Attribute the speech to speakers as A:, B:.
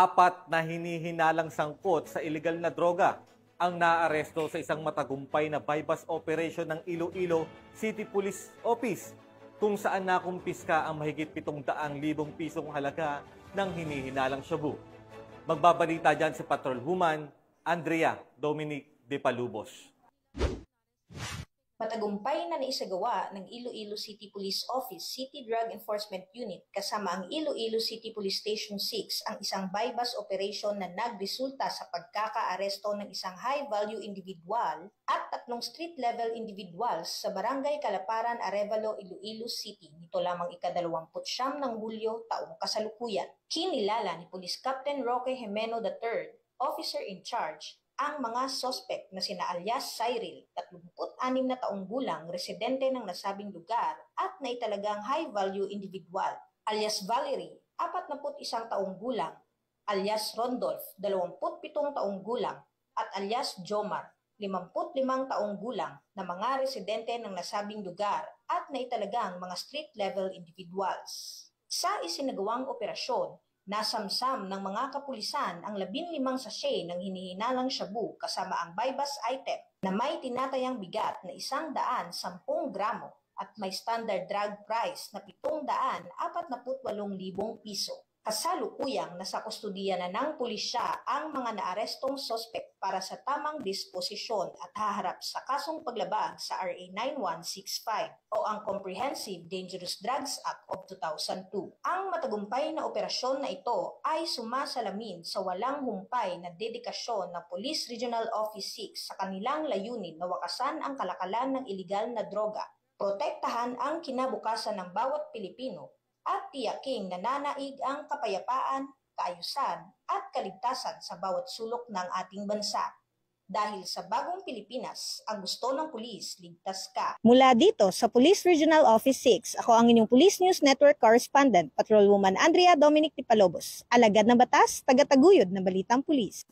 A: Apat na hinihinalang sangkot sa iligal na droga ang naaresto sa isang matagumpay na bypass operation ng Iloilo City Police Office, kung saan nakumpiska ang mahigit 700,000 pisong halaga ng hinihinalang shabu. Magbabalita dyan si Patrolwoman Andrea Dominic de Palubos.
B: Matagumpay na naisagawa ng Iloilo City Police Office City Drug Enforcement Unit kasama ang Iloilo City Police Station 6 ang isang bypass operation na nagresulta sa pagkakaaresto ng isang high-value individual at 3 street-level individuals sa Barangay Calaparan, Arevalo, Iloilo City nito lamang ika-29 ng Hulyo taong kasalukuyan. Kinilala ni Police Captain Roque Jimeno III, Officer in Charge, ang mga sospek na sina alias Cyril, 36 na taong gulang, residente ng nasabing lugar at naitalagang high-value individual, alias Valerie, 41 taong gulang, alias Rondolph, 27 taong gulang, at alias Jomar, 55 taong gulang na mga residente ng nasabing lugar at naitalagang mga street-level individuals. Sa isinagawang operasyon, nasamsam ng mga kapulisan ang 15 sachet ng hinihinalang shabu kasama ang bypass item na may tinatayang bigat na 110 gramo at may standard drug price na 748,000 piso. Kasalukuyang nasa kustudiya na ng pulisya ang mga naarestong sospek para sa tamang disposisyon at haharap sa kasong paglabag sa RA 9165 o ang Comprehensive Dangerous Drugs Act of 2002. Ang matagumpay na operasyon na ito ay sumasalamin sa walang humpay na dedikasyon ng Police Regional Office 6 sa kanilang layunin na wakasan ang kalakalan ng iligal na droga, protektahan ang kinabukasan ng bawat Pilipino, at tiyaking nananaig ang kapayapaan, kaayusan at kaligtasan sa bawat sulok ng ating bansa. Dahil sa bagong Pilipinas, ang gusto ng pulis, ligtas ka.
C: Mula dito sa Police Regional Office 6, ako ang inyong Police News Network Correspondent, Patrolwoman Andrea Dominic de Palubos. Alagad ng batas, tagataguyod ng balitang pulis.